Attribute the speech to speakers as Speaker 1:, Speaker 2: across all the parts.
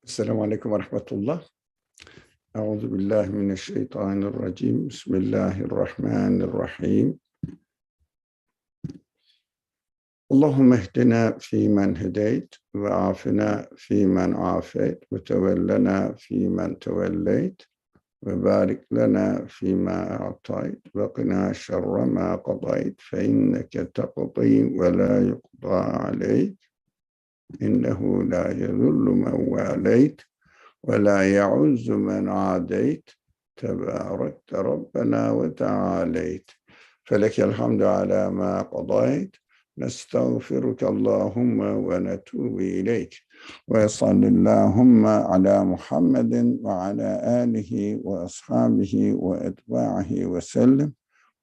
Speaker 1: السلام عليكم ورحمة الله. أعوذ بالله من الشيطان الرجيم. بسم الله الرحمن الرحيم. اللهم اهدنا فيمن هديت، وعافنا فيمن عافيت، وتولنا فيمن توليت، وبارك لنا فيما أعطيت، وقنا شر ما قضيت، فإنك تقضي ولا يقضى عليك، إنه لا يذل من واليت ولا يعز من عاديت، تباركت ربنا وتعاليت، فلك الحمد على ما قضيت، نستغفرك اللهم ونتوب إليك، وصل اللهم على محمد وعلى آله وأصحابه وأتباعه وسلم،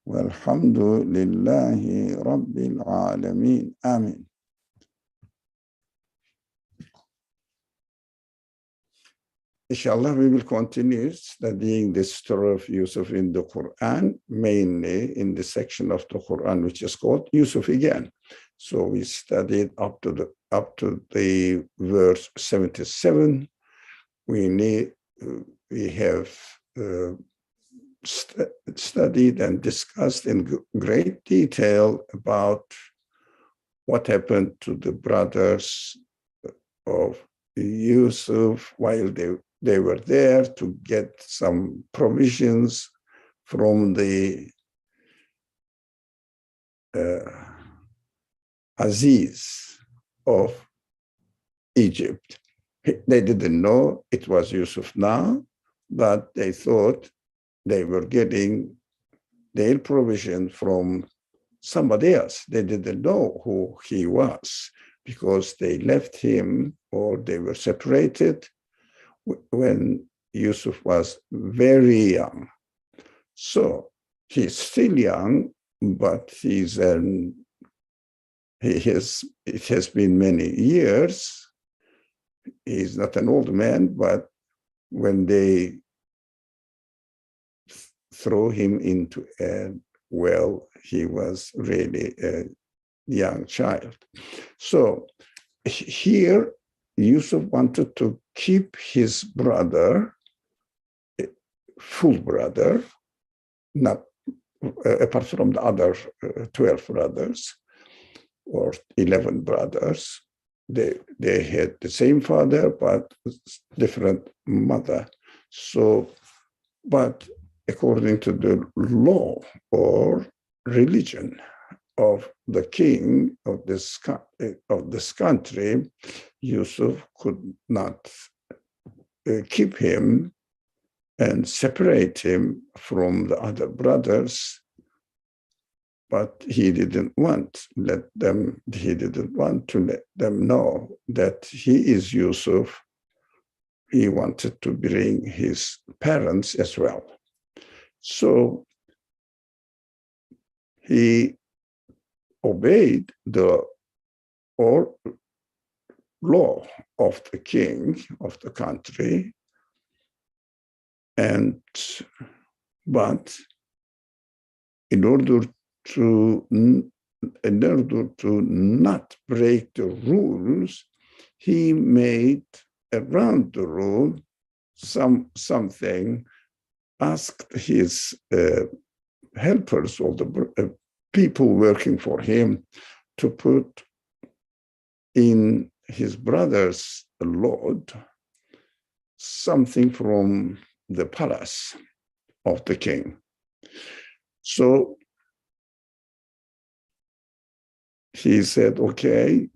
Speaker 1: والحمد لله رب العالمين. آمين. Inshallah, we will continue studying the story of Yusuf in the Quran, mainly in the section of the Quran which is called Yusuf again. So we studied up to the verse 77. We have studied and discussed in great detail about what happened to the brothers of Yusuf while they were there to get some provisions from the Aziz of Egypt. They didn't know it was Yusuf now, but they thought they were getting their provision from somebody else. They didn't know who he was because they left him, or they were separated when Yusuf was very young. So he's still young, but it has been many years. He's not an old man, but when they throw him into a well, he was really a young child. So here, Yusuf wanted to keep his brother, full brother, not apart from the other 12 brothers or 11 brothers. They had the same father, but different mother. So, but according to the law or religion of the king of this country, Yusuf could not keep him and separate him from the other brothers, but he didn't want to let them know that he is Yusuf. He wanted to bring his parents as well. So he obeyed the law of the king of the country, but in order to not break the rules, he made around the rule something, asked his helpers or the people working for him to put in his brother's load something from the palace of the king. So he said, okay,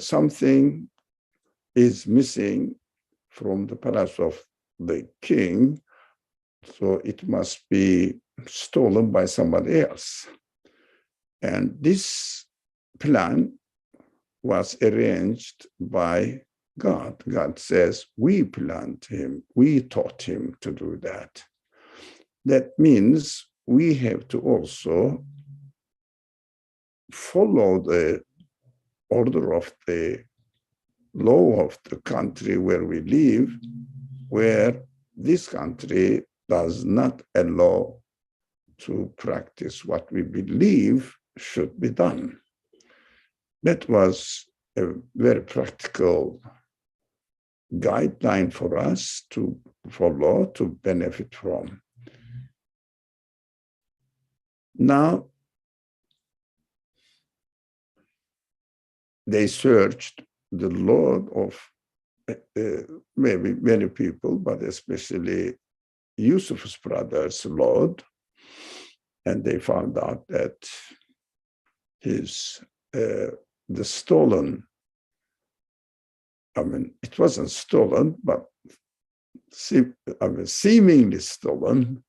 Speaker 1: something is missing from the palace of the king, so it must be stolen by somebody else. And this plan was arranged by God. God says, we planned him, we taught him to do that. That means we have to also follow the order of the law of the country where we live, where this country does not allow to practice what we believe should be done. That was a very practical guideline for us to follow, to benefit from. Now, they searched the Lord of maybe many people, but especially Yusuf's brother's Lord, and they found out that the stolen, it wasn't stolen, but seemingly stolen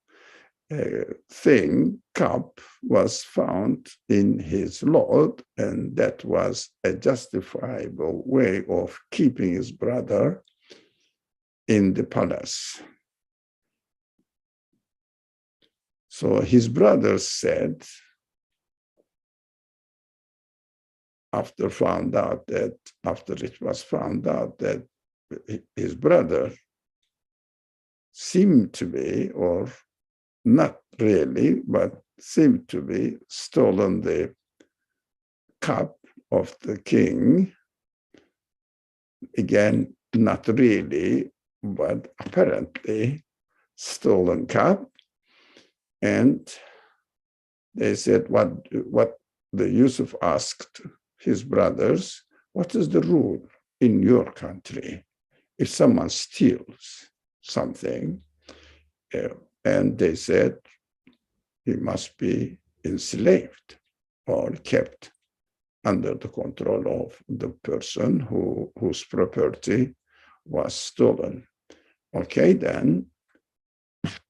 Speaker 1: cup was found in his Lord, and that was a justifiable way of keeping his brother in the palace. So his brother said, after it was found out that his brother seemed to be, or not really, but seemed to be, stolen the cup of the king. Again, not really, but apparently stolen cup. And they said, what the Yusuf asked his brothers, what is the rule in your country if someone steals something? And they said he must be enslaved or kept under the control of the person whose property was stolen. Okay, then,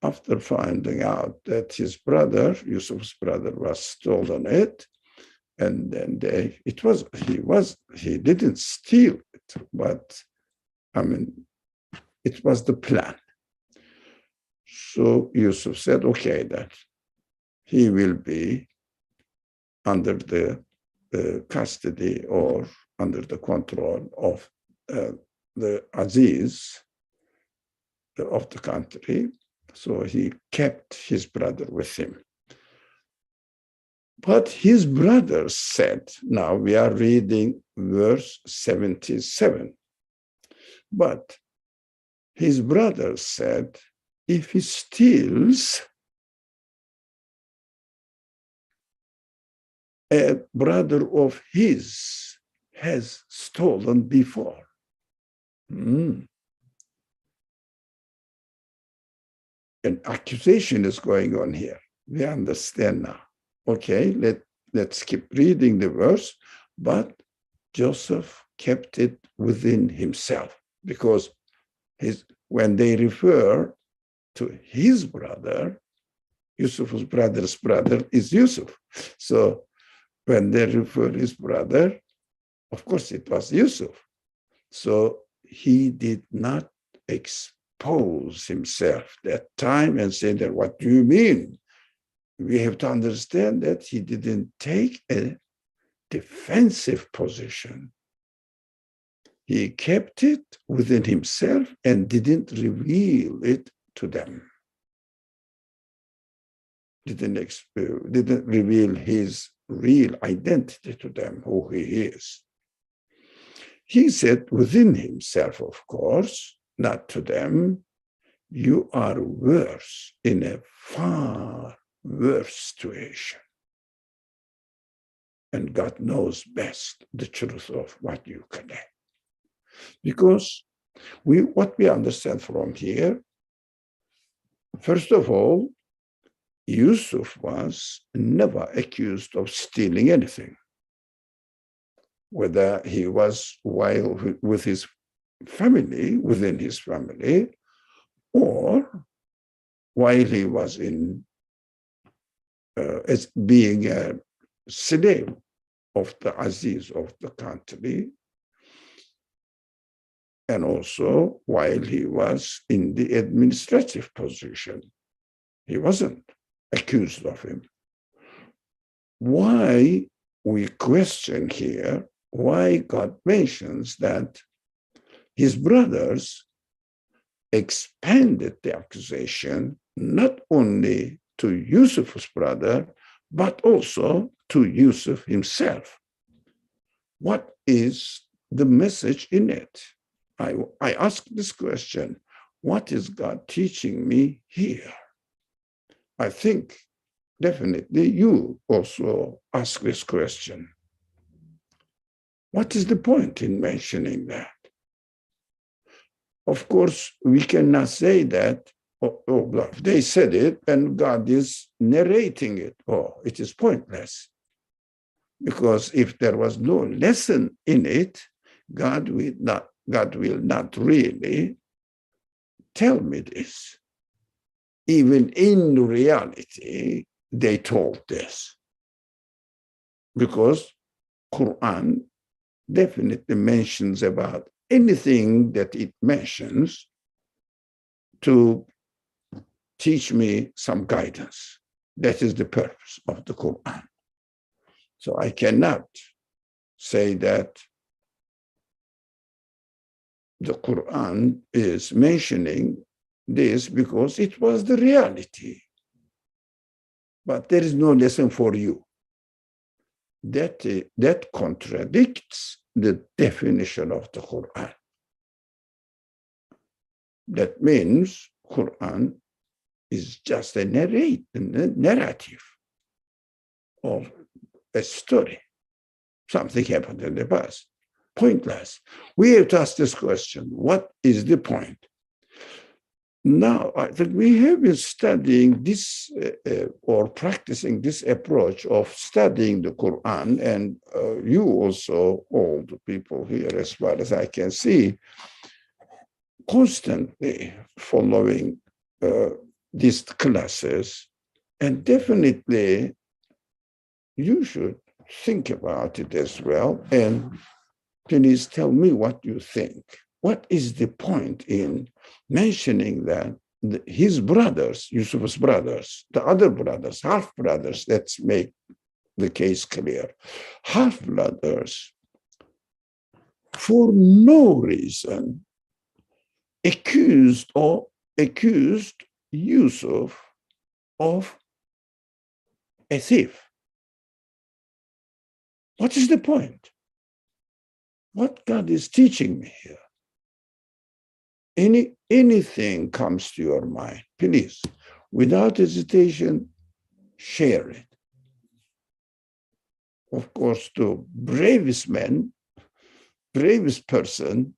Speaker 1: after finding out that his brother, Yusuf's brother, was stolen it, and then he didn't steal it, but it was the plan. So Yusuf said, okay, that he will be under the custody or under the control of the Aziz of the country. So he kept his brother with him. But his brother said, now we are reading verse 77, but his brother said, if he steals, a brother of his has stolen before. An accusation is going on here. We understand now. Okay, let's keep reading the verse, but Joseph kept it within himself, because when they refer to his brother, Yusuf's brother's brother is Yusuf. So when they refer to his brother, of course it was Yusuf. So he did not expose himself that time and say that, what do you mean? We have to understand that he didn't take a defensive position. He kept it within himself and didn't reveal it to them. Didn't reveal his real identity to them, who he is. He said within himself, of course, not to them, you are worse, in a far worse situation. And God knows best the truth of what you connect. Because what we understand from here, first of all, Yusuf was never accused of stealing anything, whether he was while with his family, within his family, or while he was as being a slave of the Aziz of the country, and also while he was in the administrative position. He wasn't accused of him. Why we question here, why God mentions that his brothers expanded the accusation not only to Yusuf's brother, but also to Yusuf himself. What is the message in it? I asked this question, what is God teaching me here? I think definitely you also ask this question. What is the point in mentioning that? Of course, we cannot say that, they said it and God is narrating it. Oh, it is pointless. Because if there was no lesson in it, God will not really tell me this. Even in reality, they told this. Because Quran definitely mentions about anything that it mentions to teach me some guidance. That is the purpose of the Quran. So I cannot say that the Quran is mentioning this because it was the reality. But there is no lesson for you. That contradicts the definition of the Quran. That means Quran is just a narrative of a story. Something happened in the past. Pointless. We have to ask this question, what is the point? Now, I think we have been studying this or practicing this approach of studying the Quran, and you also, all the people here, as far as I can see, constantly following these classes, and definitely you should think about it as well, and please tell me what you think. What is the point in mentioning that his brothers, Yusuf's brothers, the other brothers, half brothers, let's make the case clear, half brothers, for no reason, accused Yusuf of a thief? What is the point? What God is teaching me here? Anything comes to your mind, please, without hesitation, share it. Of course, the bravest man, bravest person,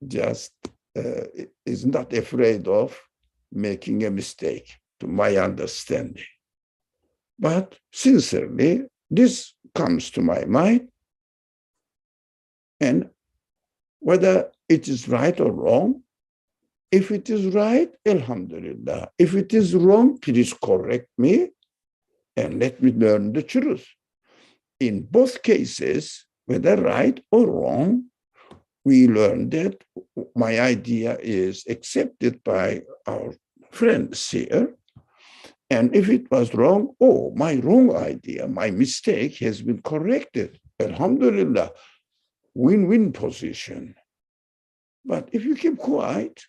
Speaker 1: just is not afraid of making a mistake, to my understanding. But sincerely, this comes to my mind, and whether it is right or wrong, if it is right, alhamdulillah. If it is wrong, please correct me and let me learn the truth. In both cases, whether right or wrong, we learn that my idea is accepted by our friends here. And if it was wrong, my wrong idea, my mistake has been corrected. Alhamdulillah, win-win position. But if you keep quiet,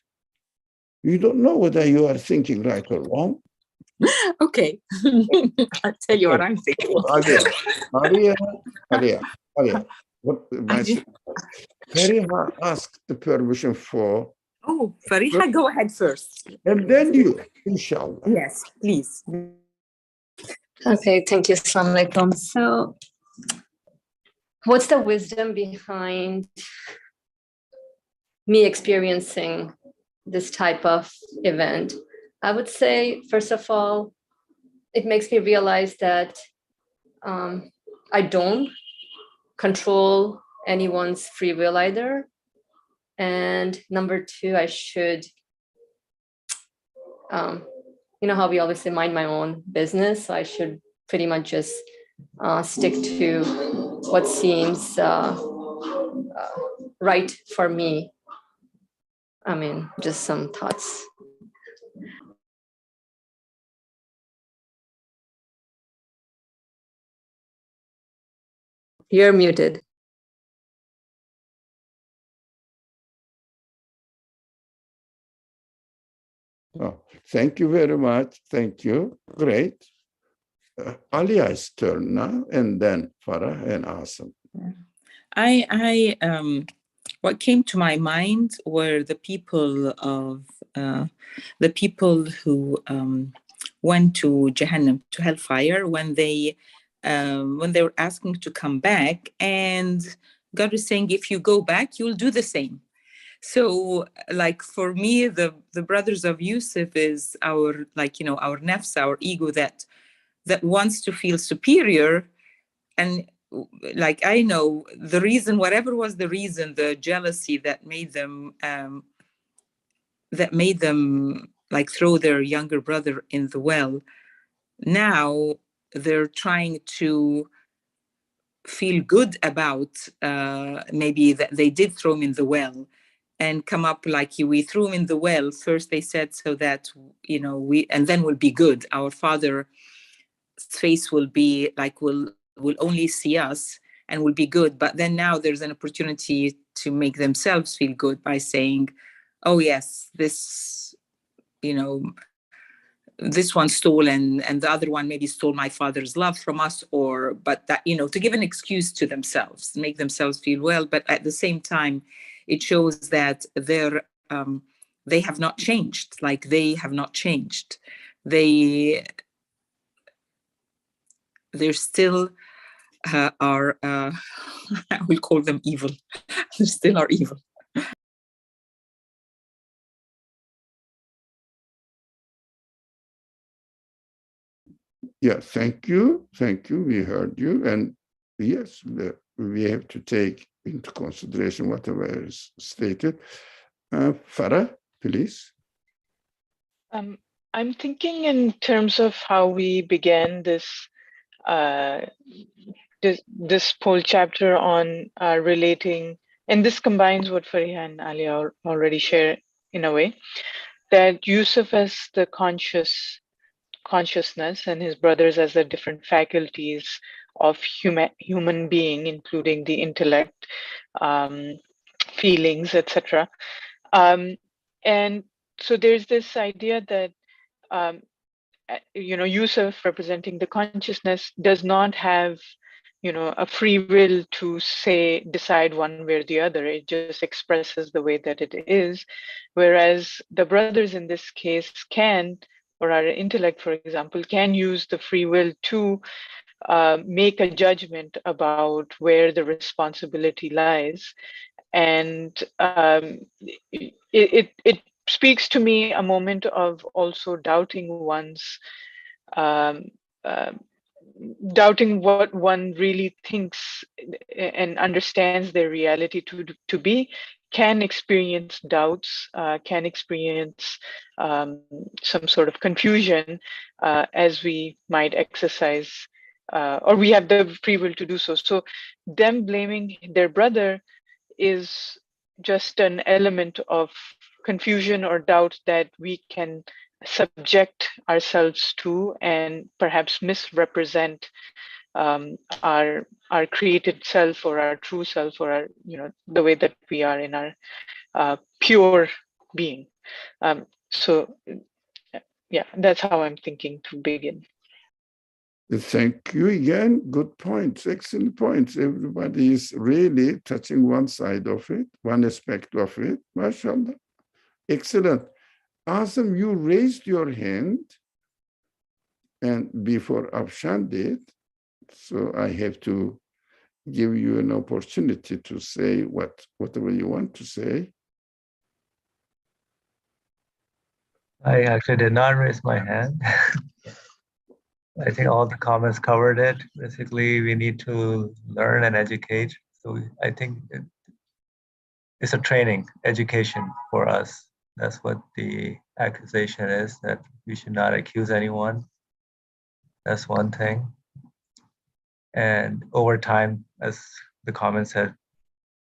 Speaker 1: you don't know whether you are thinking right or wrong.
Speaker 2: Okay. I'll tell you what I'm thinking.
Speaker 1: Alia. What Fariha asked the permission for.
Speaker 2: Oh, Fariha, go ahead first.
Speaker 1: And then you, inshallah.
Speaker 2: Yes, please.
Speaker 3: Okay, thank you. Assalamu alaikum. So, what's the wisdom behind me experiencing this type of event? I would say, first of all, it makes me realize that I don't control anyone's free will either. And number two, I should, you know how we always say, mind my own business. So I should pretty much just stick to what seems right for me. I mean, just some thoughts. You're muted.
Speaker 1: Oh, thank you very much. Thank you. Great. Alia's turn now, and then Farah and Asim.
Speaker 2: what came to my mind were the people who went to Jahannam, to hellfire, when they were asking to come back, and God was saying, if you go back, you'll do the same. So, like, for me, the brothers of Yusuf is our, like, our nafs, our ego that wants to feel superior. And like, I know the reason, whatever was the reason, the jealousy that made them like throw their younger brother in the well. Now they're trying to feel good about maybe that they did throw him in the well, and come up like, we threw him in the well. First they said, so that, we, and then we'll be good. Our father's face will be like, will only see us and will be good. But then now there's an opportunity to make themselves feel good by saying, oh yes, this, this one stole, and the other one maybe stole my father's love from us, but that, to give an excuse to themselves, make themselves feel well. But at the same time, it shows that they have not changed. Like, they have not changed. They're still are, I will call them evil. They still are evil.
Speaker 1: Yeah, thank you. Thank you. We heard you. And yes, we have to take into consideration whatever is stated. Farah, please.
Speaker 4: I'm thinking in terms of how we began this whole chapter on relating, and this combines what Fariha and Alia already share in a way, that Yusuf as the consciousness and his brothers as the different faculties of human being, including the intellect, feelings, etc. And so there's this idea that Yusuf, representing the consciousness, does not have a free will to decide one way or the other. It just expresses the way that it is, whereas the brothers in this case can, or our intellect, for example, can use the free will to make a judgment about where the responsibility lies. And it speaks to me a moment of also doubting one's doubting what one really thinks and understands their reality to be, can experience doubts, can experience some sort of confusion as we might exercise, or we have the free will to do so. So them blaming their brother is just an element of confusion or doubt that we can subject ourselves to, and perhaps misrepresent our created self, or our true self, or our, the way that we are in our pure being. So yeah, that's how I'm thinking to begin.
Speaker 1: Thank you again. Good points, excellent points. Everybody is really touching one side of it, one aspect of it. MashaAllah. Excellent. Azam, you raised your hand, and before Afshan did, so I have to give you an opportunity to say whatever you want to say.
Speaker 5: I actually did not raise my hand. I think all the comments covered it. Basically, we need to learn and educate. So I think it's a training, education for us. That's what the accusation is, that we should not accuse anyone. That's one thing. And over time, as the comment said,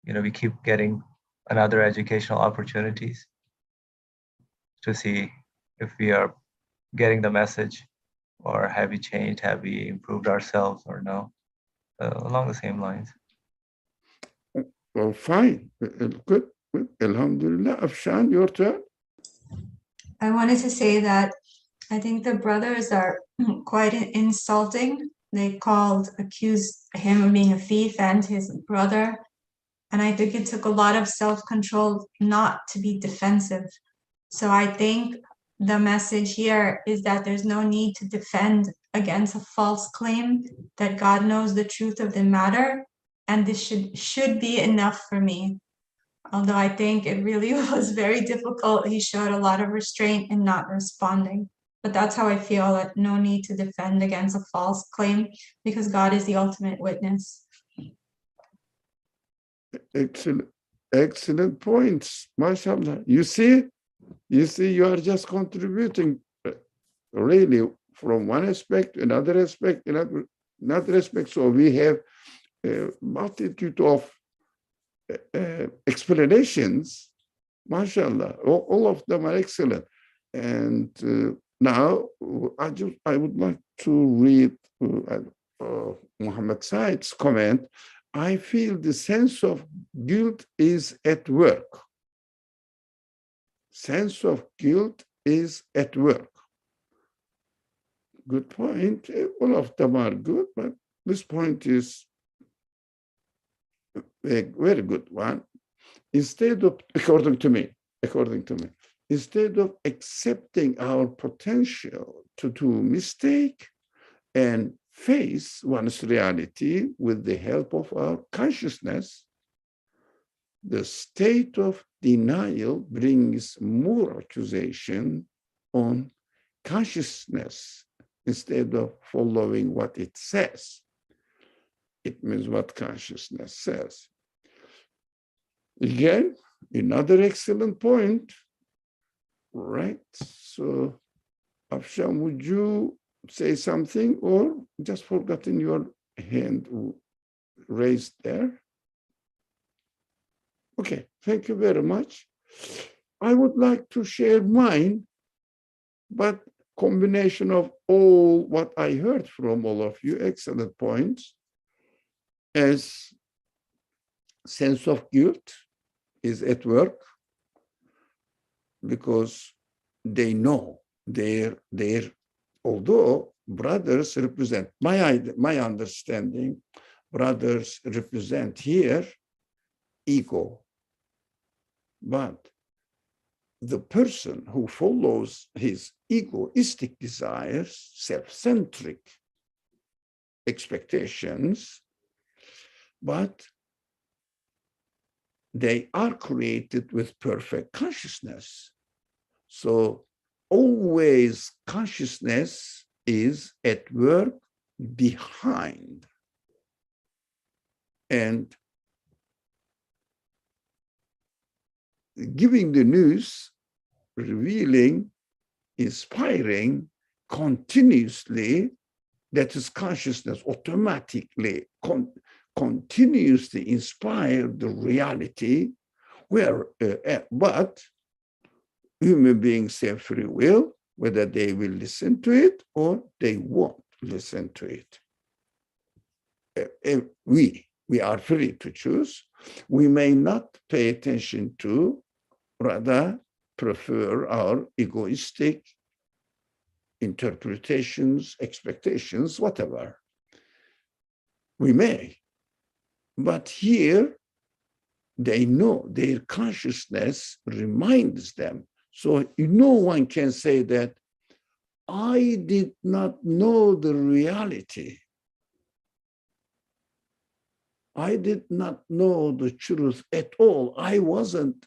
Speaker 5: we keep getting another educational opportunities to see if we are getting the message, or have we changed, have we improved ourselves or no, along the same lines.
Speaker 1: Well, fine, good. Alhamdulillah. Afshan, your turn.
Speaker 6: I wanted to say that I think the brothers are quite insulting. They accused him of being a thief and his brother. And I think it took a lot of self-control not to be defensive. So I think the message here is that there's no need to defend against a false claim, that God knows the truth of the matter, and this should be enough for me. Although I think it really was very difficult. He showed a lot of restraint in not responding. But that's how I feel, that no need to defend against a false claim, because God is the ultimate witness.
Speaker 1: Excellent, excellent points, mashallah. You see, you are just contributing really from one aspect, another aspect, another aspect. So we have a multitude of explanations, mashallah. All of them are excellent. And now I would like to read Muhammad Said's comment. I feel the sense of guilt is at work. Sense of guilt is at work. Good point. All of them are good, but this point is a very good one. Instead of, according to me, instead of accepting our potential to do mistake and face one's reality with the help of our consciousness, the state of denial brings more accusation on consciousness instead of following what it says. It means what consciousness says. Again, another excellent point, right? So, Afsham, would you say something, or just forgotten your hand raised there? Okay, thank you very much. I would like to share mine, but combination of all what I heard from all of you, excellent points, as sense of guilt is at work because they know although brothers represent, my understanding, brothers represent here ego, but the person who follows his egoistic desires, self-centric expectations, but they are created with perfect consciousness. So always consciousness is at work behind. And giving the news, revealing, inspiring continuously, that is consciousness automatically, continuously inspire the reality where, but human beings have free will, whether they will listen to it or they won't listen to it. We are free to choose. We may not pay attention to, rather prefer our egoistic interpretations, expectations, whatever. We may. But here, they know, their consciousness reminds them. So no one can say that I did not know the reality. I did not know the truth at all. I wasn't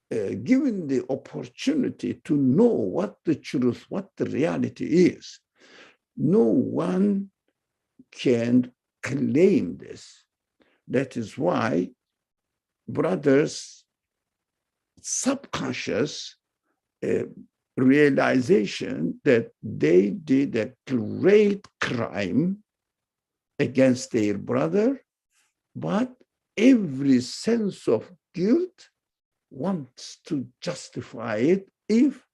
Speaker 1: given the opportunity to know what the truth, what the reality is. No one can claim this. That is why brothers' subconscious realization that they did a great crime against their brother, but every sense of guilt wants to justify it if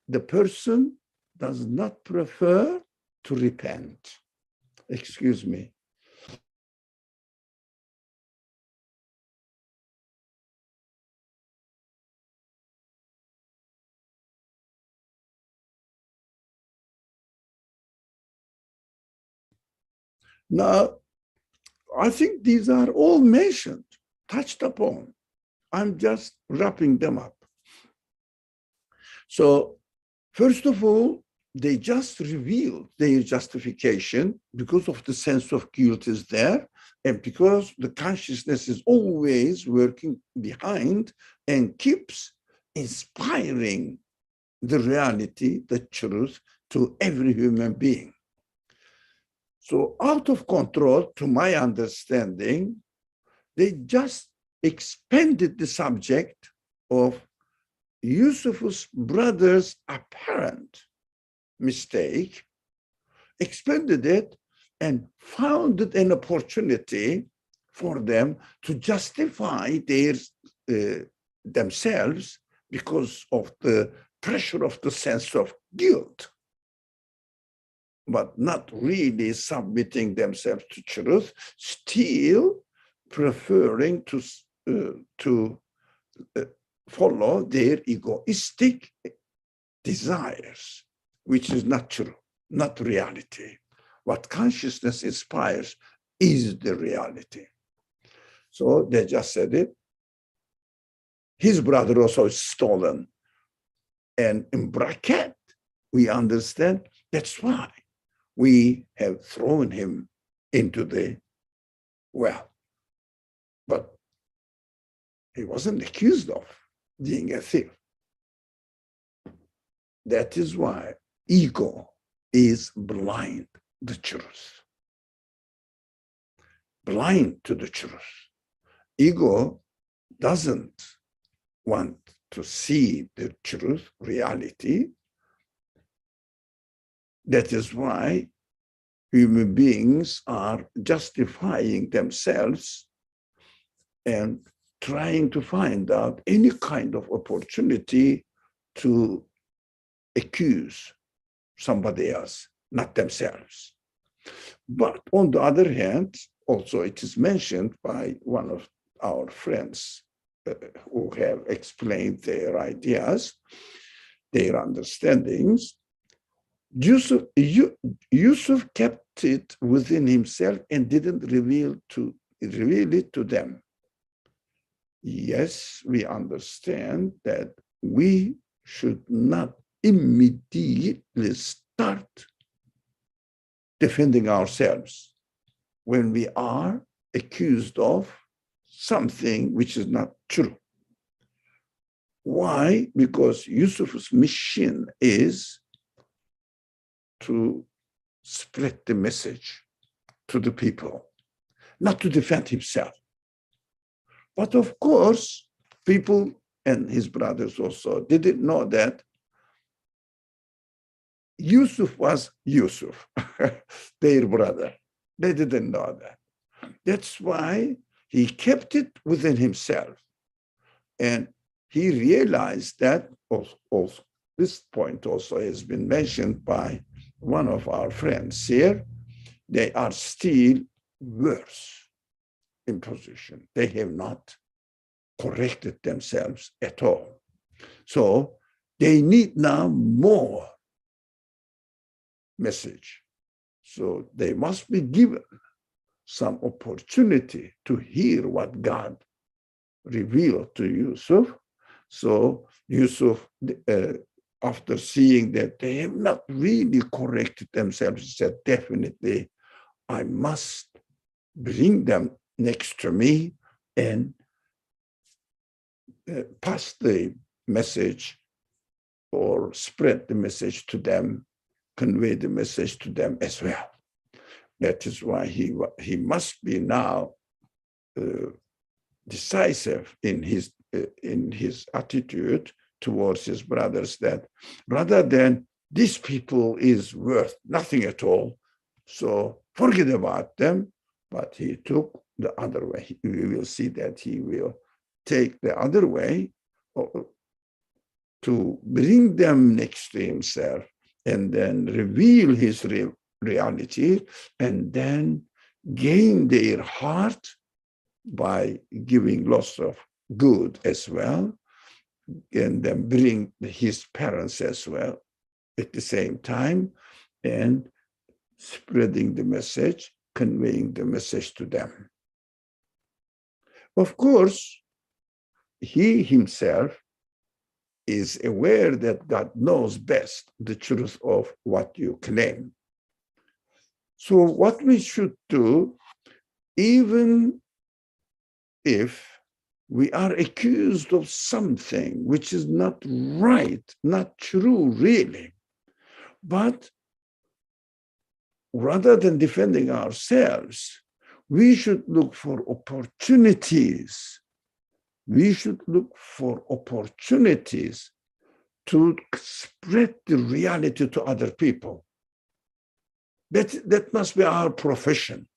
Speaker 1: the person does not prefer to repent. Excuse me. Now, I think these are all mentioned. touched upon. I'm just wrapping them up. So first of all, they just revealed their justification because of the sense of guilt is there, and because the consciousness is always working behind and keeps inspiring the reality, the truth to every human being. So out of control, to my understanding, they just expanded the subject of Yusuf's brother's apparent mistake, expanded it, and found it an opportunity for them to justify their themselves because of the pressure of the sense of guilt, but not really submitting themselves to truth, still preferring to follow their egoistic desires, which is not true, not reality. What consciousness inspires is the reality. So they just said it. His brother also is stolen. And in bracket, we understand that's why we have thrown him into the well. But he wasn't accused of being a thief. That is why ego is blind to the truth. Blind to the truth. Ego doesn't want to see the truth, reality. That is why human beings are justifying themselves and trying to find out any kind of opportunity to accuse somebody else, not themselves. But on the other hand, also it is mentioned by one of our friends who have explained their ideas, their understandings. Yusuf kept it within himself and didn't reveal it to them. Yes, we understand that we should not immediately start defending ourselves when we are accused of something which is not true. Why? Because Yusuf's mission is to spread the message to the people, not to defend himself. But of course, people and his brothers also didn't know that Yusuf was Yusuf, their brother. They didn't know that. That's why he kept it within himself. And he realized that, also, this point also has been mentioned by one of our friends here, they are still worse in position. They have not corrected themselves at all. So they need now more message. So they must be given some opportunity to hear what God revealed to Yusuf. So Yusuf, after seeing that they have not really corrected themselves, said, definitely, I must bring them next to me and pass the message or spread the message to them, convey the message to them as well. That is why he must be now decisive in his attitude towards his brothers, that rather than these people is worth nothing at all, so forget about them. But he took the other way. We will see that he will take the other way to bring them next to himself and then reveal his reality and then gain their heart by giving lots of good as well, and then bring his parents as well at the same time, and spreading the message, conveying the message to them. Of course, he himself is aware that God knows best the truth of what you claim. So what we should do, even if we are accused of something which is not right, not true really, but rather than defending ourselves, we should look for opportunities. We should look for opportunities to spread the reality to other people. That must be our profession.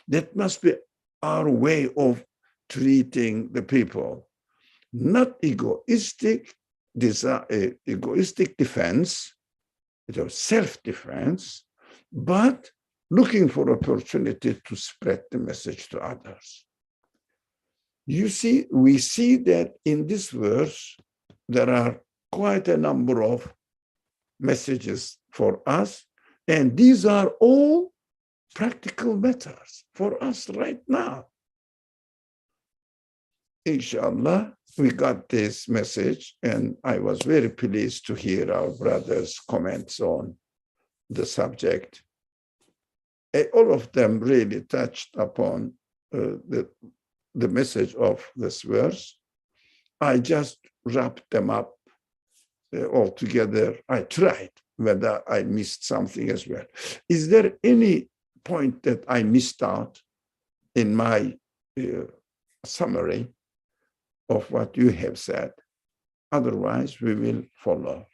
Speaker 1: That must be our way of treating the people. Not egoistic defense, self-defense, but looking for opportunity to spread the message to others. You see, we see that in this verse, there are quite a number of messages for us, and these are all practical matters for us right now. Inshallah, we got this message, and I was very pleased to hear our brothers' comments on the subject. All of them really touched upon the message of this verse. I just wrapped them up all together. I tried whether I missed something as well. Is there any point that I missed out in my summary of what you have said? Otherwise, we will follow.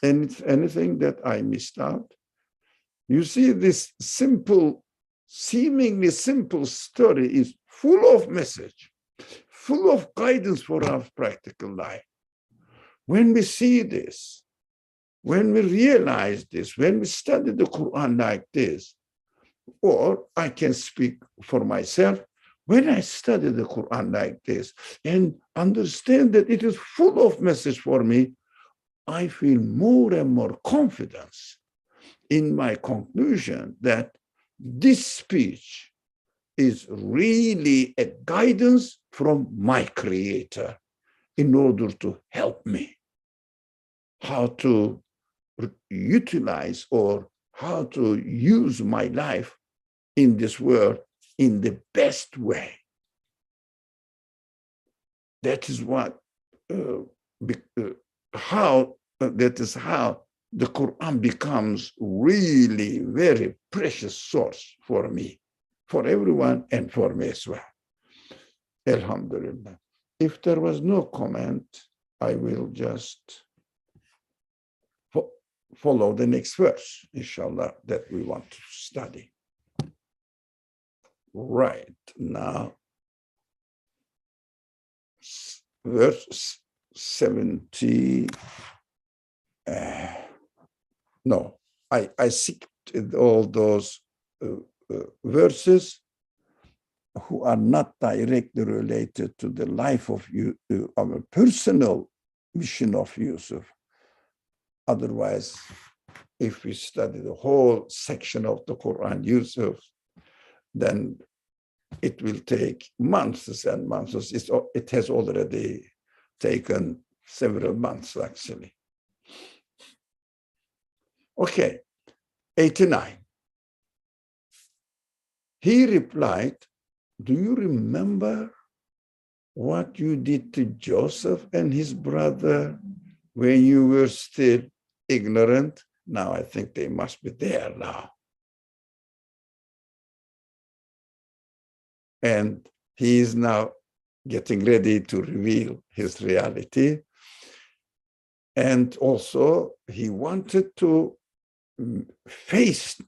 Speaker 1: Anything that I missed out? You see, this simple, seemingly simple story is full of message, full of guidance for our practical life. When we see this, when we realize this, when we study the Quran like this, or I can speak for myself, when I study the Quran like this and understand that it is full of message for me, I feel more and more confidence in my conclusion that this speech is really a guidance from my Creator in order to help me how to utilize or how to use my life in this world in the best way. That is what, that is how the Quran becomes really very precious source for me, for everyone, and for me as well. Alhamdulillah. If there was no comment, I will just follow the next verse, inshallah, that we want to study. Right now, verse 70. No, I skipped all those verses who are not directly related to the life of our personal mission of Yusuf. Otherwise, if we study the whole section of the Quran, Yusuf, then it will take months and months. It has already taken several months, actually. Okay, 89. He replied, do you remember what you did to Joseph and his brother when you were still ignorant? Now I think they must be there now. And he is now getting ready to reveal his reality. And also he wanted to face,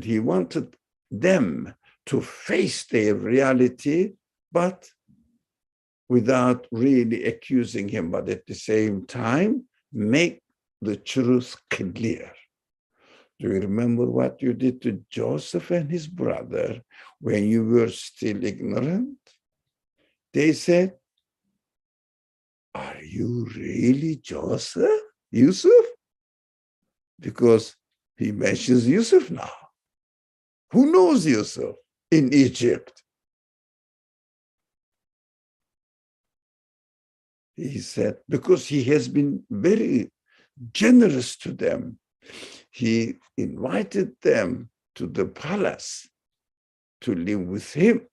Speaker 1: he wanted them to face their reality, but without really accusing him, but at the same time, make the truth clear. Do you remember what you did to Joseph and his brother when you were still ignorant? They said, are you really Joseph, Yusuf? Because he mentions Yusuf now. Who knows Yusuf in Egypt? He said, because he has been very generous to them. He invited them to the palace to live with him.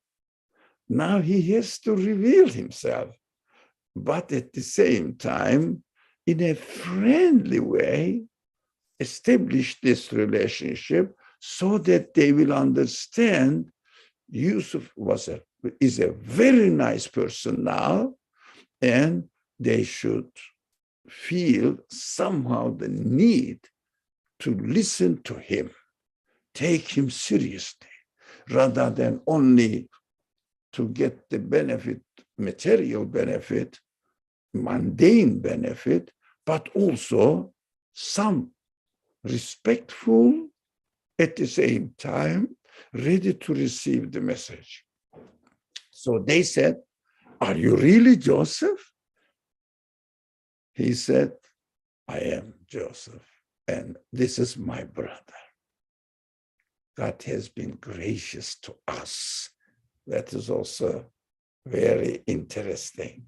Speaker 1: Now he has to reveal himself, but at the same time, in a friendly way, establish this relationship so that they will understand Yusuf is a very nice person now, and they should feel somehow the need to listen to him, take him seriously, rather than only to get the benefit, material benefit, mundane benefit, but also some respectful, at the same time, ready to receive the message. So they said, "Are you really Joseph?" He said, "I am Joseph, and this is my brother. God has been gracious to us." That is also very interesting.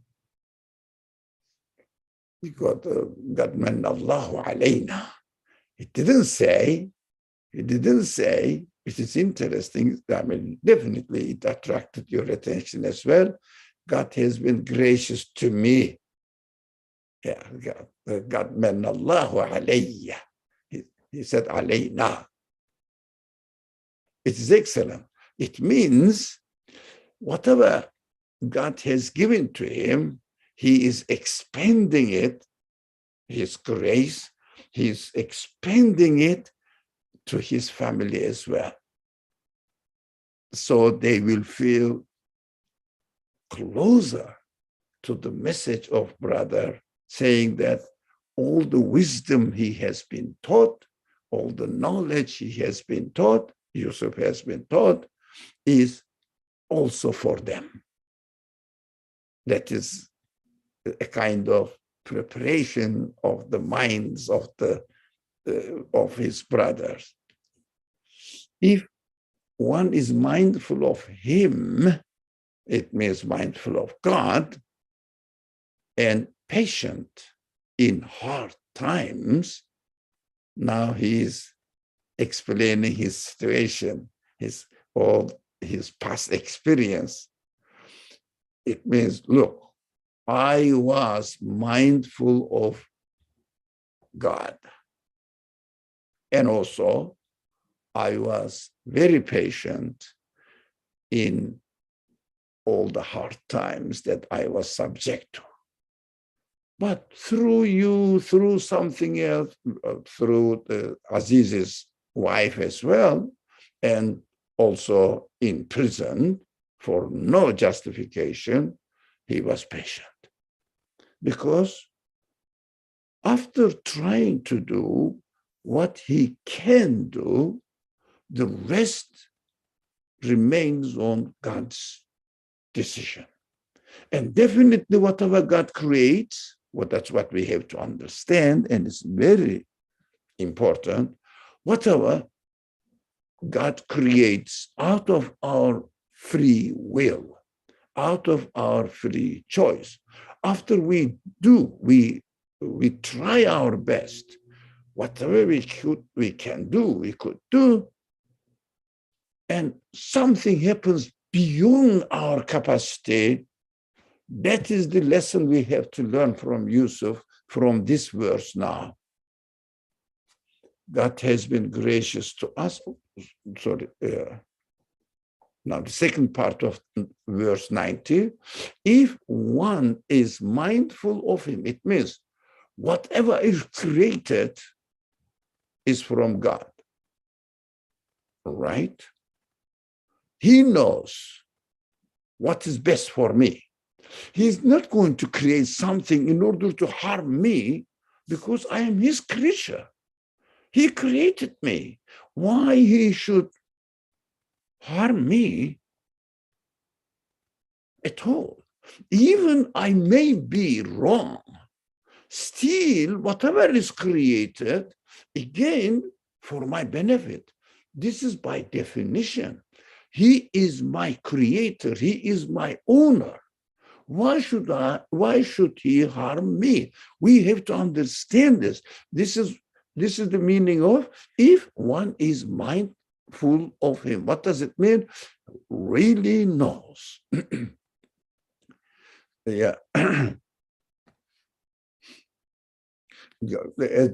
Speaker 1: God manna Allahu alayna. He didn't say, which is interesting. I mean, definitely it attracted your attention as well. God has been gracious to me. Yeah, God manna Allahu alayya. He said alayna. It is excellent. It means whatever God has given to him, he is expanding it, his grace, he's expanding it to his family as well. So they will feel closer to the message of brother, saying that all the wisdom he has been taught, all the knowledge he has been taught, Yusuf has been taught, is also for them. That is a kind of preparation of the minds of his brothers. If one is mindful of him, it means mindful of God, and patient in hard times. Now he is explaining his situation, his past experience. It means, look, I was mindful of God. And also, I was very patient in all the hard times that I was subject to. But through you, through something else, through Aziz's wife as well, and also in prison for no justification, he was patient. Because after trying to do what he can do, the rest remains on God's decision. And definitely whatever God creates, well, that's what we have to understand, and it's very important. Whatever God creates out of our free will, out of our free choice, after we do, we try our best, whatever we can do, we could do, and something happens beyond our capacity. That is the lesson we have to learn from Yusuf, from this verse now. God has been gracious to us. Now, the second part of verse 90, if one is mindful of him, it means whatever is created is from God, right? He knows what is best for me. He's not going to create something in order to harm me because I am his creature. He created me. Why he should harm me at all? Even I may be wrong, still whatever is created, again, for my benefit. This is by definition. He is my creator. He is my owner. Why should he harm me? We have to understand this. This is the meaning of if one is mindful of him. What does it mean? Really knows. Yeah. As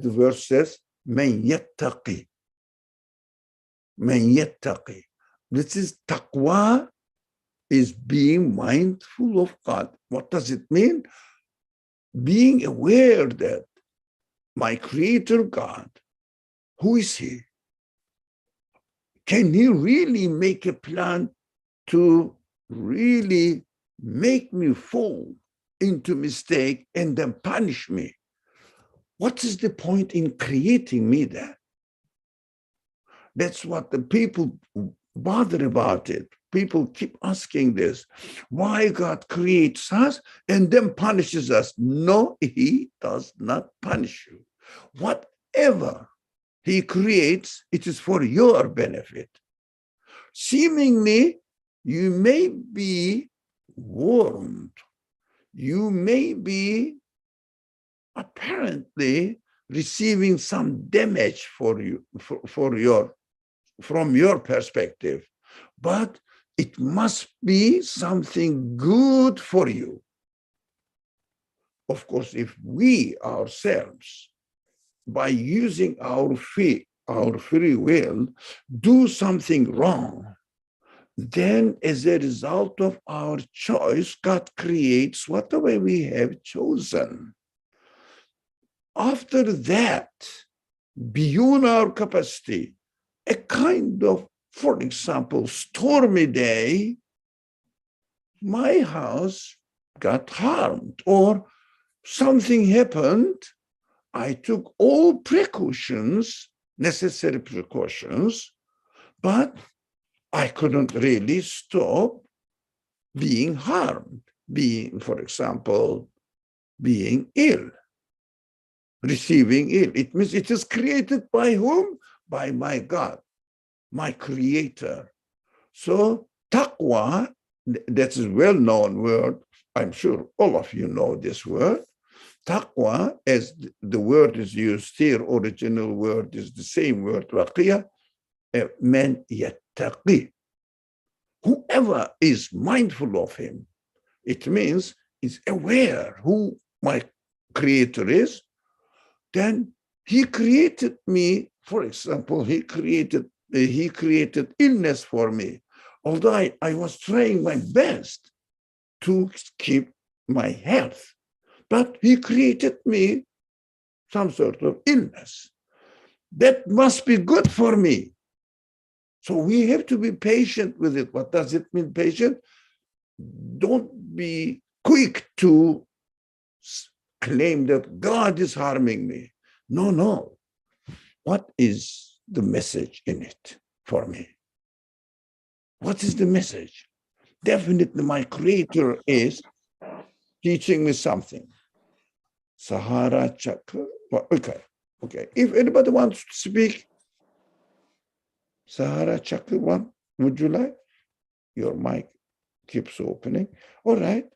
Speaker 1: the verse says, "Man yattaqi." Man yattaqi. This is taqwa, is being mindful of God. What does it mean? Being aware that my creator God, who is he? Can he really make a plan to really make me fall into mistake and then punish me? What is the point in creating me then? That's what the people bother about it. People keep asking this, why God creates us and then punishes us? No, he does not punish you. Whatever he creates, it is for your benefit. Seemingly, you may be warned. You may be apparently receiving some damage for you, from your perspective, but it must be something good for you. Of course, if we ourselves, by using our free will, do something wrong, then as a result of our choice, God creates whatever we have chosen. After that, beyond our capacity, a kind of, for example, stormy day, my house got harmed or something happened. I took all precautions, necessary precautions, but I couldn't really stop being harmed, for example, being ill, receiving ill. It means it is created by whom? By my God, my creator. So taqwa, that's a well-known word. I'm sure all of you know this word. Taqwa, as the word is used here, original word is the same word, waqiyah, man yattaqi. Whoever is mindful of him, it means is aware who my creator is, then he created me. For example, he created illness for me. Although I was trying my best to keep my health, but he created me some sort of illness. That must be good for me. So we have to be patient with it. What does it mean, patient? Don't be quick to claim that God is harming me. No. What is the message in it for me? What is the message? Definitely my creator is teaching me something. Sahara Chakra. Okay. If anybody wants to speak, Sahara Chakra one, would you like? Your mic keeps opening. All right.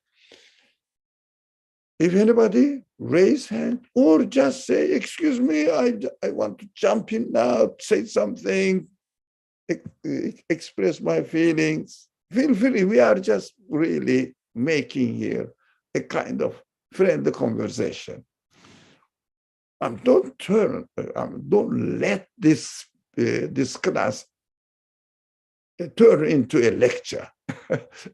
Speaker 1: If anybody, raise hand or just say, excuse me, I want to jump in now, say something, express my feelings. Feel free. We are just really making here a kind of friendly conversation. Don't let this class turn into a lecture.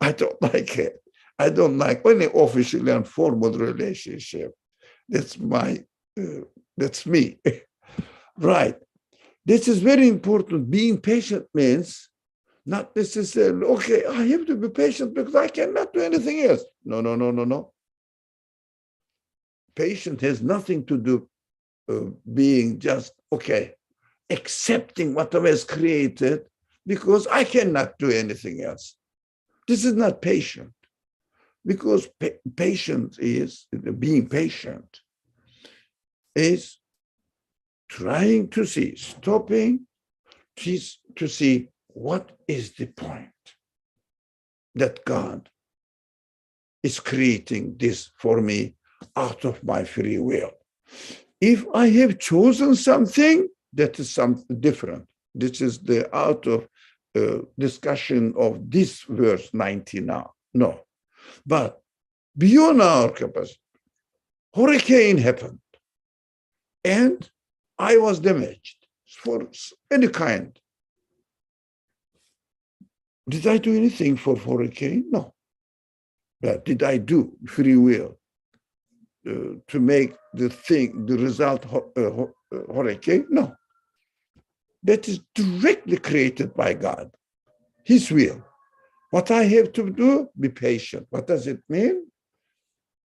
Speaker 1: I don't like it. I don't like any official and formal relationship. That's me. Right. This is very important. Being patient means not necessarily, okay, I have to be patient because I cannot do anything else. No. Patience has nothing to do being just, okay, accepting whatever is created because I cannot do anything else. This is not patient. Because patience is, being patient, is trying to see, stopping to see what is the point that God is creating this for me out of my free will. If I have chosen something, that is something different. This is the out of discussion of this verse 90 now. No, but beyond our capacity, hurricane happened, and I was damaged for any kind. Did I do anything for hurricane? No. But did I do free will to make the result hurricane? No. That is directly created by God, His will. What I have to do, be patient. What does it mean?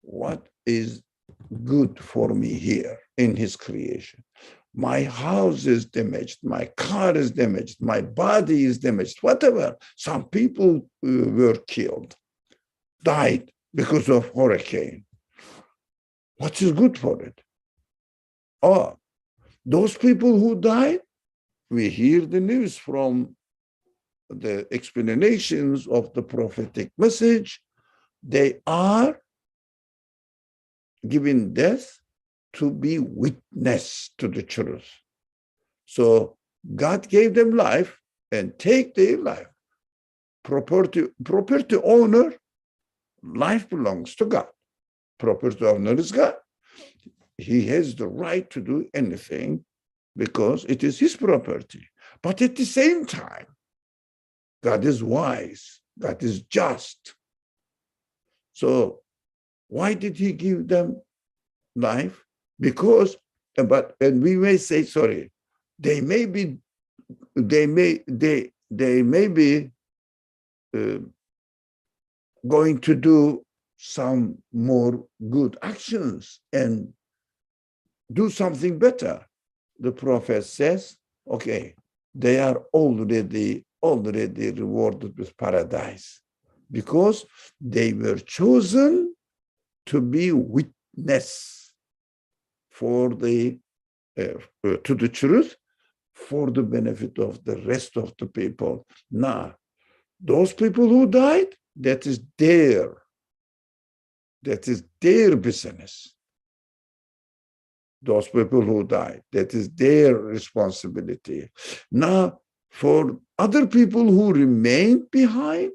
Speaker 1: What is good for me here in His creation? My house is damaged, my car is damaged, my body is damaged, whatever. Some people were killed, died because of hurricane. What is good for it? Oh, those people who died, we hear the news from the explanations of the prophetic message. They are given death to be witness to the truth. So God gave them life and take their life. Property owner, life belongs to God. Property owner is God. He has the right to do anything because it is his property. But at the same time, God is wise. God is just. So why did He give them life? Because, and we may say, sorry, they may be going to do some more good actions and do something better. The prophet says, okay, they are already rewarded with paradise because they were chosen to be witness for to the truth, for the benefit of the rest of the people. Now, those people who died, that is their business. Those people who died, that is their responsibility. Now, for other people who remained behind,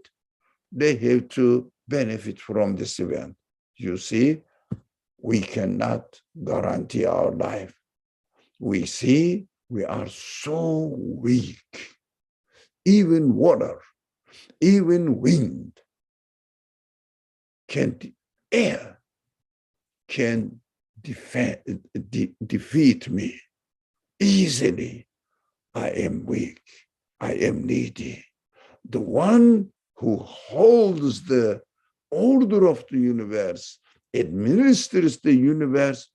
Speaker 1: they have to benefit from this event. You see, we cannot guarantee our life. We see we are so weak. Even water, even wind, air can defeat me easily. I am weak. I am needy. The one who holds the order of the universe, administers the universe,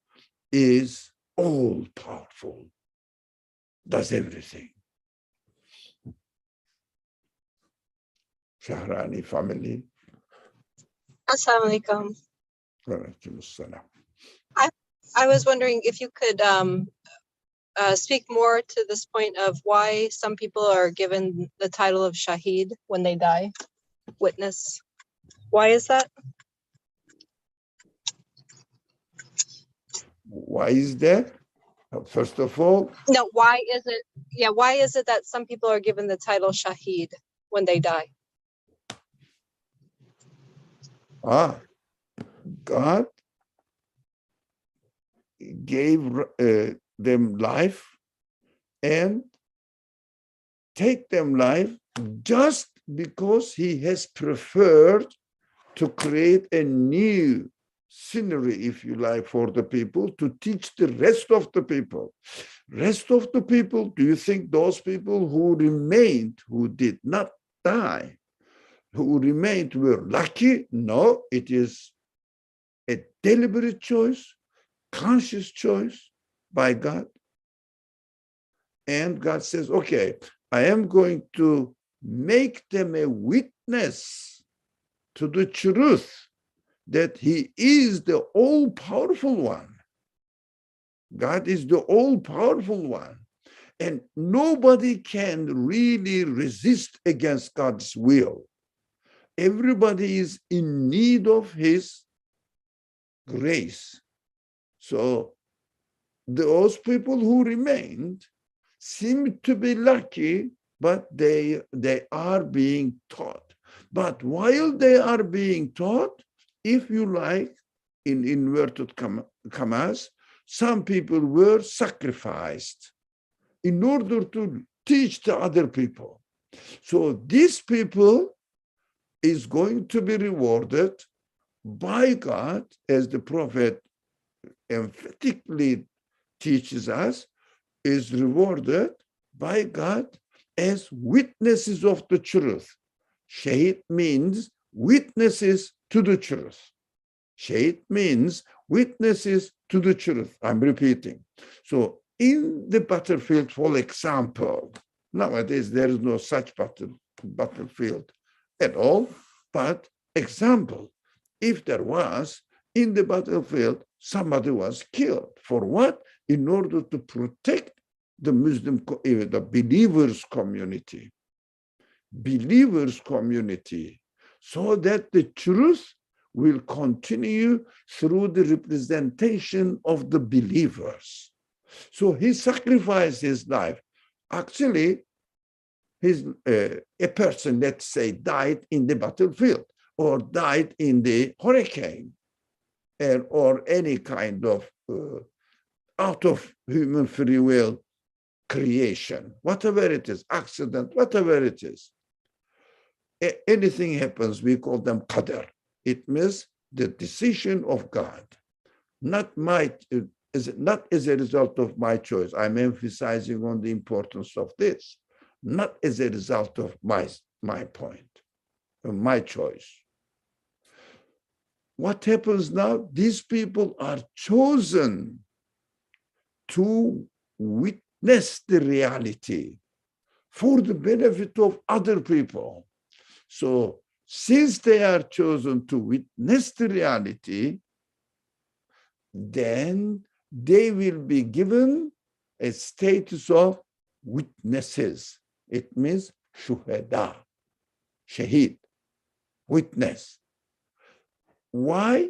Speaker 1: is all powerful, does everything. Shahrani family.
Speaker 7: Assalamu alaikum.
Speaker 1: Walaikum assalam.
Speaker 7: I was wondering if you could speak more to this point of why some people are given the title of Shaheed when they die, witness. Why is that?
Speaker 1: Why is that? First of all,
Speaker 7: No, why is it? Yeah, why is it that some people are given the title Shaheed when they die?
Speaker 1: God gave them life and take them life just because He has preferred to create a new scenery, if you like, for the people, to teach the rest of the people. Rest of the people, do you think those people who remained, who did not die, who remained were lucky? No, it is a deliberate choice, conscious choice by God. And God says, okay, I am going to make them a witness to the truth that He is the all-powerful one. God is the all-powerful one. And nobody can really resist against God's will. everybody is in need of his grace. So those people who remained seem to be lucky, but they are being taught. But while they are being taught, if you like, in inverted commas, some people were sacrificed in order to teach the other people. So these people is going to be rewarded by God, as the prophet emphatically teaches us, is rewarded by God as witnesses of the truth. Shahid means witnesses to the truth. Shahid means witnesses to the truth. I'm repeating. So in the battlefield, for example, nowadays there is no such battlefield at all, but example, if there was in the battlefield, somebody was killed. For what? In order to protect the Muslim, the believers community, so that the truth will continue through the representation of the believers. So he sacrificed his life. Actually, a person, let's say, died in the battlefield or died in the hurricane or any kind of out of human free will creation, whatever it is, accident, whatever it is. Anything happens, we call them qadr. It means the decision of God, not as a result of my choice. I'm emphasizing on the importance of this, not as a result of my point, my choice. What happens now? These people are chosen to witness the reality for the benefit of other people. So since they are chosen to witness the reality, then they will be given a status of witnesses. It means shuhada, shahid, witness. Why?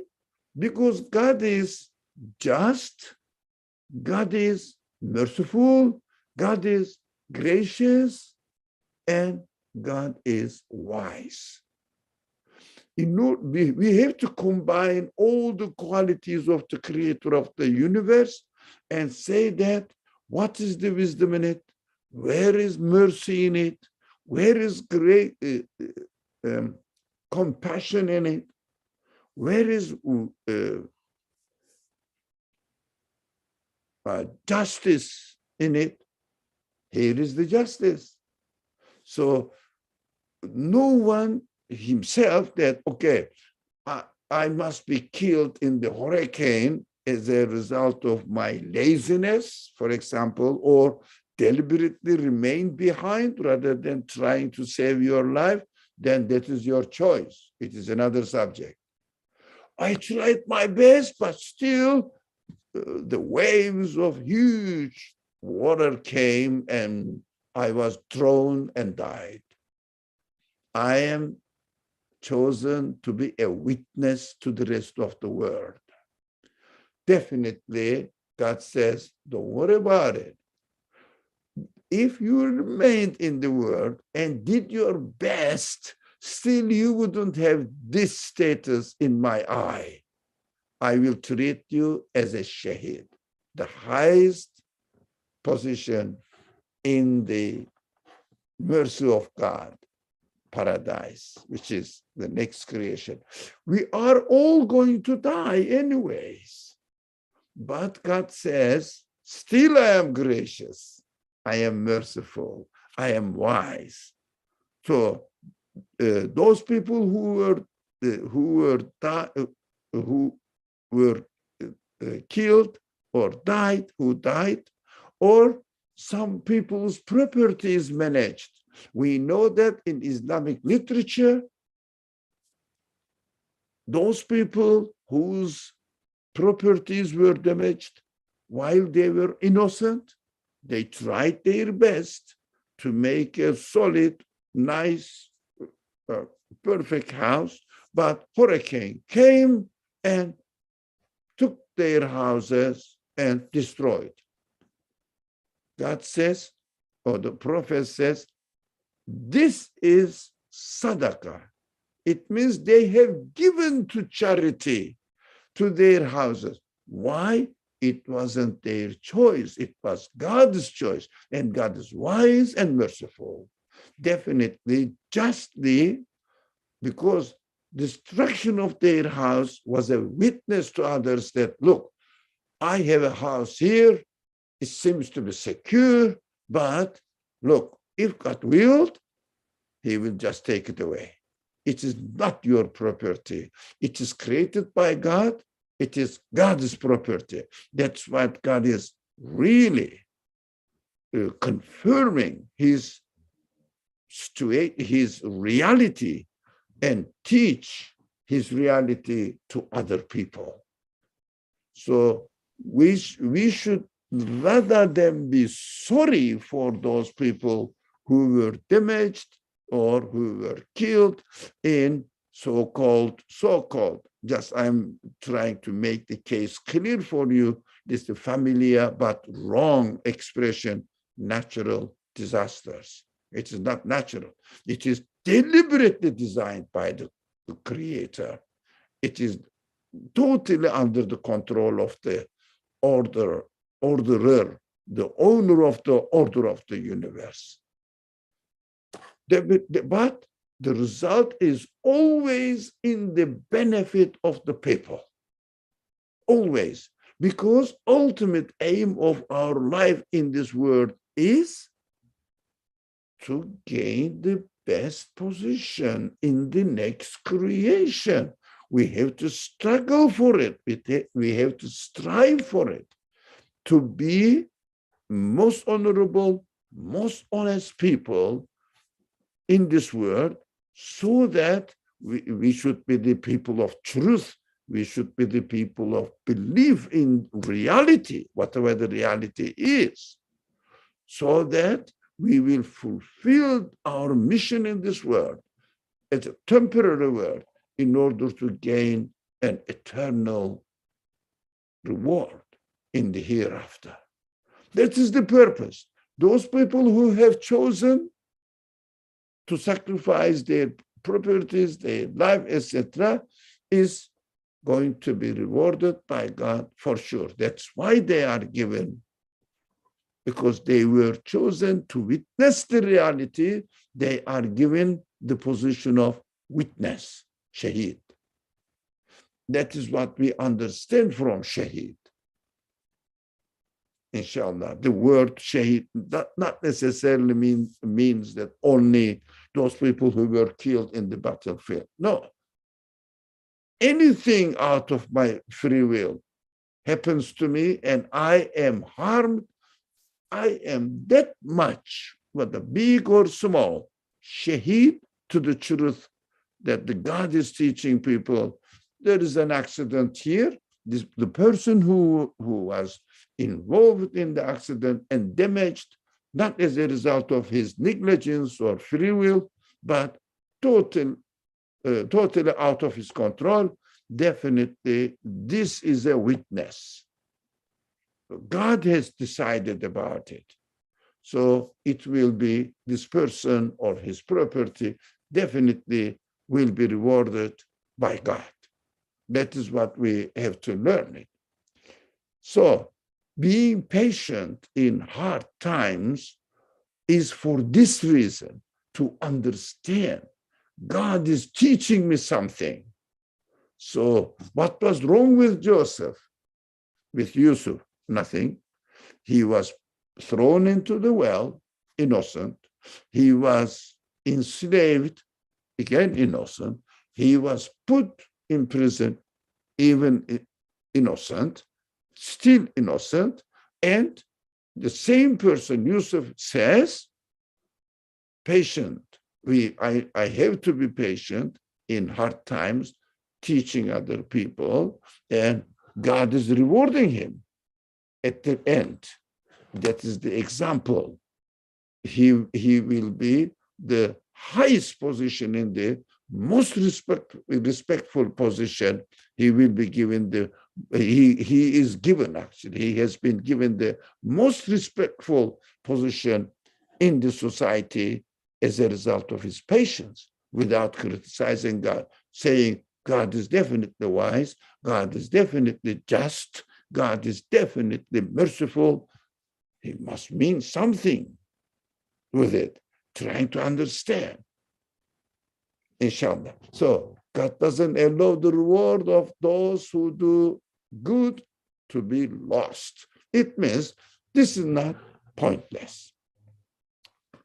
Speaker 1: Because God is just, God is merciful, God is gracious, and God is wise. We have to combine all the qualities of the creator of the universe and say that what is the wisdom in it? Where is mercy in it? Where is great compassion in it? Where is justice in it? Here is the justice. So no one himself that, okay, I must be killed in the hurricane as a result of my laziness, for example, or deliberately remain behind rather than trying to save your life, then that is your choice. It is another subject. I tried my best, but still the waves of huge water came and I was thrown and died. I am chosen to be a witness to the rest of the world. Definitely, God says, don't worry about it. If you remained in the world and did your best, still you wouldn't have this status in my eye. I will treat you as a shahid, the highest position in the mercy of God, paradise, which is the next creation. We are all going to die anyways. But God says, still I am gracious, I am merciful, I am wise. So those people who were killed or died, who died, or some people's property is managed. We know that in Islamic literature, those people whose properties were damaged while they were innocent, they tried their best to make a solid, nice a perfect house, but hurricane came and took their houses and destroyed. God says, or the prophet says, this is sadaqah. It means they have given to charity to their houses. Why? It wasn't their choice. It was God's choice. And God is wise and merciful. Definitely, justly, because destruction of their house was a witness to others that, look, I have a house here. It seems to be secure, but look, if God willed, he will just take it away. It is not your property. It is created by God. It is God's property. That's what God is really confirming his reality and teach his reality to other people. So we should, rather than be sorry for those people who were damaged or who were killed in so-called, just I'm trying to make the case clear for you, this is a familiar but wrong expression, natural disasters. It is not natural. It is deliberately designed by the Creator. It is totally under the control of the orderer, the owner of the order of the universe. But the result is always in the benefit of the people. Always. Because ultimate aim of our life in this world is to gain the best position in the next creation. We have to struggle for it. We have to strive for it, to be most honorable, most honest people in this world, so that we should be the people of truth. We should be the people of belief in reality, whatever the reality is, so that we will fulfill our mission in this world as a temporary world in order to gain an eternal reward in the hereafter. That is the purpose. Those people who have chosen to sacrifice their properties, their life, etc., is going to be rewarded by God for sure. That's why they are given, because they were chosen to witness the reality. They are given the position of witness, shaheed. That is what we understand from shaheed. Inshallah, the word shaheed not necessarily means that only those people who were killed in the battlefield. No. Anything out of my free will happens to me and I am harmed, I am that much, whether big or small, shaheed to the truth that the God is teaching people. There is an accident here. The person who was involved in the accident and damaged, not as a result of his negligence or free will, but totally out of his control, definitely this is a witness. God has decided about it. So it will be this person or his property definitely will be rewarded by God. That is what we have to learn it. So being patient in hard times is for this reason, to understand God is teaching me something. So what was wrong with Joseph? With Yusuf? Nothing. He was thrown into the well, innocent. He was enslaved, again innocent. He was put in prison, even innocent, still innocent. And the same person, Yusuf, says, patient. I have to be patient in hard times, teaching other people, and God is rewarding him at the end. That is the example. He will be the highest position, in the most respectful position, he will be given he is given, actually, he has been given the most respectful position in the society as a result of his patience, without criticizing God, saying God is definitely wise, God is definitely just, God is definitely merciful. He must mean something with it, trying to understand. Inshallah. So God doesn't allow the reward of those who do good to be lost. It means this is not pointless.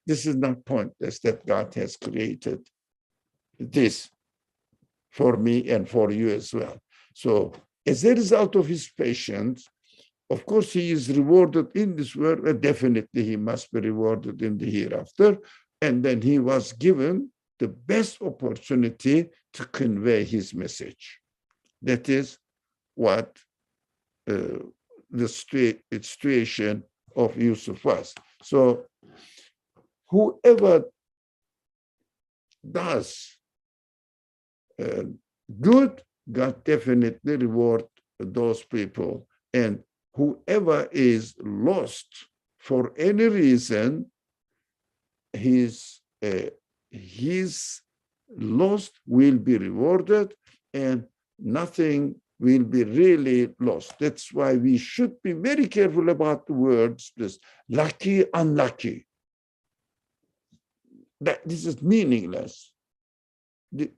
Speaker 1: This is not pointless that God has created this for me and for you as well. So as a result of his patience, of course, he is rewarded in this world, and definitely he must be rewarded in the hereafter. And then he was given the best opportunity to convey his message. That is what the situation of Yusuf was. So whoever does good, God definitely reward those people. And whoever is lost for any reason, his loss will be rewarded, and nothing will be really lost. That's why we should be very careful about the words, this lucky, unlucky. This is meaningless.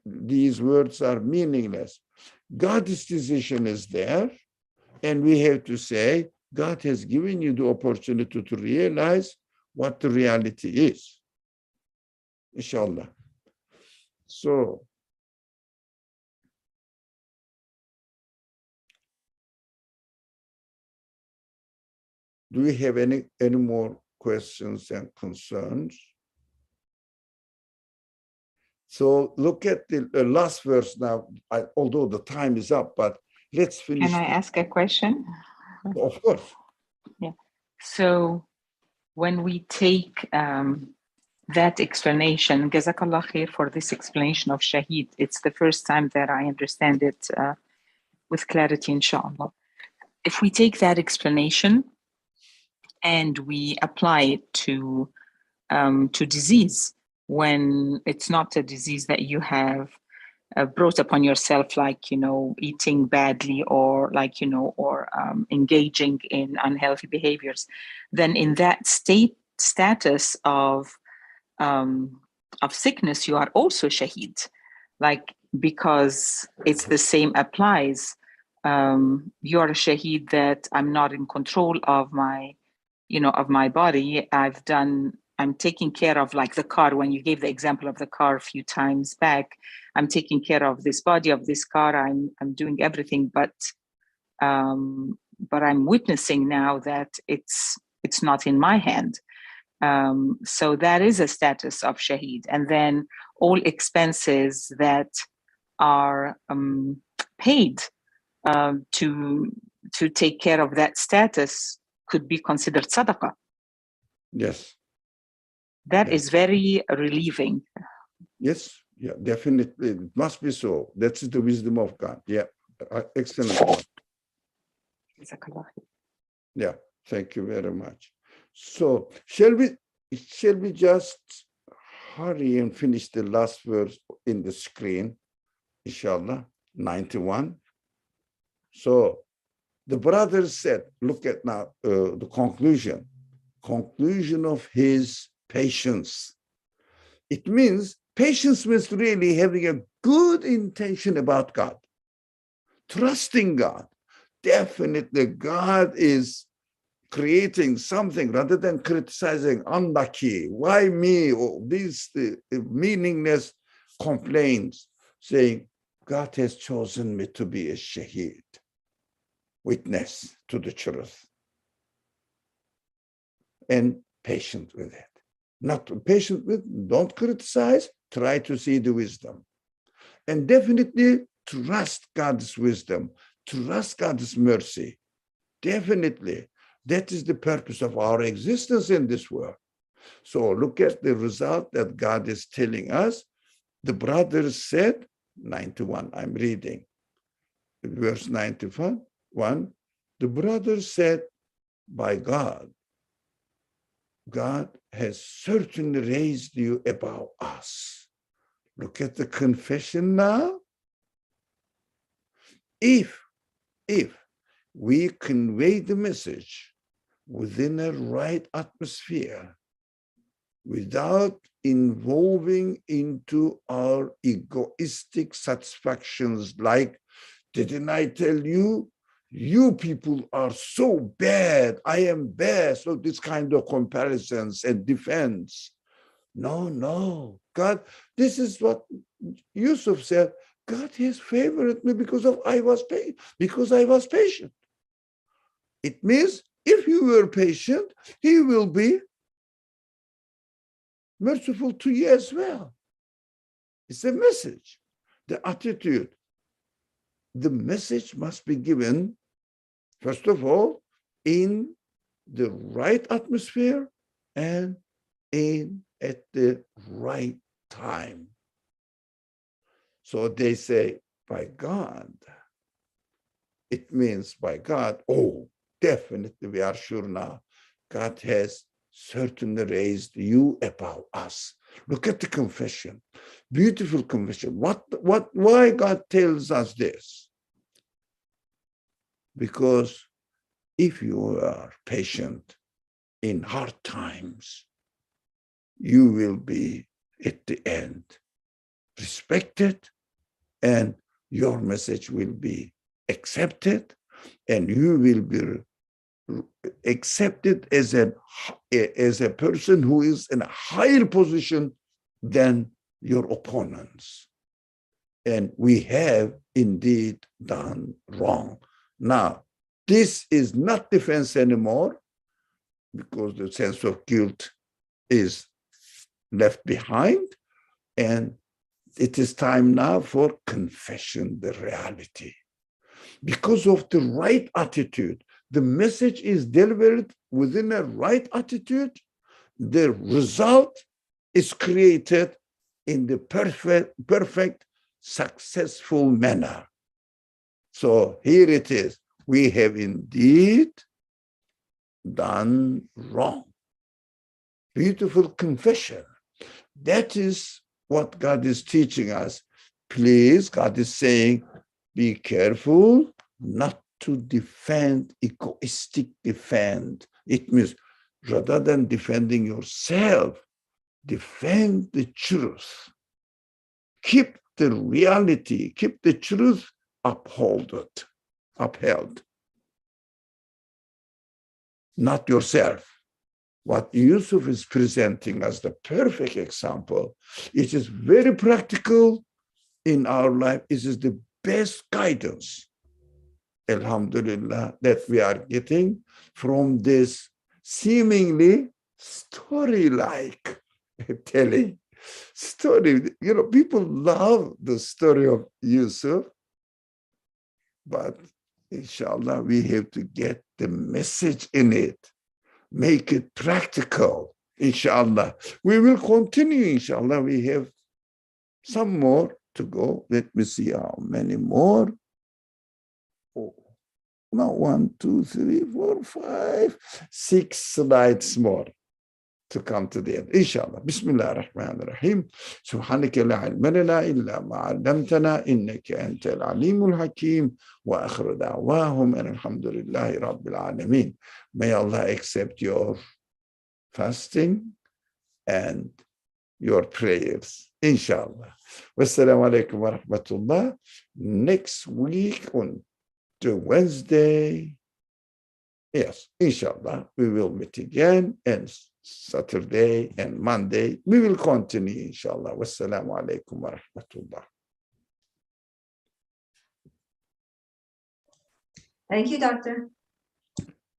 Speaker 1: These words are meaningless. God's decision is there, and we have to say, God has given you the opportunity to realize what the reality is. Inshallah. So, do we have any more questions and concerns? So look at the last verse now, although the time is up, but let's finish.
Speaker 2: Can I ask a question?
Speaker 1: Of course.
Speaker 2: Yeah. So when we take that explanation, Jazakallah khair for this explanation of Shaheed. It's the first time that I understand it with clarity, inshallah. If we take that explanation and we apply it to disease, when it's not a disease that you have brought upon yourself, like, eating badly, or like, or engaging in unhealthy behaviors, then in that status of sickness, you are also shaheed, like, because it's the same applies. You are a shaheed that I'm not in control of my, of my body. I'm taking care of, like the car, when you gave the example of the car a few times back, I'm taking care of this body of this car. I'm doing everything, but I'm witnessing now that it's not in my hand. So that is a status of shaheed. And then all expenses that are paid to take care of that status could be considered sadaqah.
Speaker 1: Yes.
Speaker 2: That is very relieving.
Speaker 1: Yes, yeah, definitely. It must be so. That's the wisdom of God. Yeah, excellent. Yeah, thank you very much. So shall we just hurry and finish the last verse in the screen, inshallah, 91. So the brother said, look at now the conclusion of his patience. It means patience means really having a good intention about God, trusting God. Definitely God is creating something rather than criticizing, unlucky, why me, or these meaningless complaints, saying, God has chosen me to be a shaheed, witness to the truth, and patient with it. Not patient with, don't criticize, try to see the wisdom. And definitely trust God's wisdom, trust God's mercy. Definitely. That is the purpose of our existence in this world. So look at the result that God is telling us. The brothers said, 91, I'm reading, verse 91, the brothers said, by God, God has certainly raised you above us. Look at the confession now. If we convey the message within a right atmosphere, without involving into our egoistic satisfactions, like, didn't I tell you, you people are so bad, I am bad, so this kind of comparisons and defense. No, God, this is what Yusuf said, God has favored me because I was patient. It means if you were patient, he will be merciful to you as well. It's a message, the attitude. The message must be given, first of all, in the right atmosphere and at the right time. So they say, by God. It means by God, oh, definitely we are sure now. God has certainly raised you above us. Look at the confession. Beautiful confession. Why God tells us this? Because if you are patient in hard times, you will be at the end respected, and your message will be accepted, and you will be accepted as a person who is in a higher position than your opponents. And we have indeed done wrong. Now, this is not defense anymore, because the sense of guilt is left behind, and it is time now for confession, the reality. Because of the right attitude, the message is delivered within a right attitude, the result is created in the perfect, successful manner. So here it is. We have indeed done wrong. Beautiful confession. That is what God is teaching us. Please, God is saying, be careful not to defend, egoistic defend. It means rather than defending yourself, defend the truth. Keep the reality, keep the truth upheld. Not yourself. What Yusuf is presenting as the perfect example, it is very practical in our life. It is the best guidance, alhamdulillah, that we are getting from this seemingly story-like telling. Story, people love the story of Yusuf, but inshallah, we have to get the message in it. Make it practical, inshallah. We will continue, inshallah. We have some more to go. Let me see how many more. Oh, now 1, 2, 3, 4, 5, 6 slides more to come to the end, inshallah. Bismillah ar-Rahman ar-Rahim. Subhanaka la ilma lana illa ma 'allamtana innaka antal alimul hakim. Wa akhiru da'wahum and alhamdulillahi rabbil alameen. May Allah accept your fasting and your prayers, inshallah. Wassalamu alaikum wa rahmatullah. Next week on the Wednesday, yes, inshallah, we will meet again, and Saturday and Monday, we will continue, inshallah. Wassalamu alaikum wa rahmatullah.
Speaker 6: Thank you, Doctor.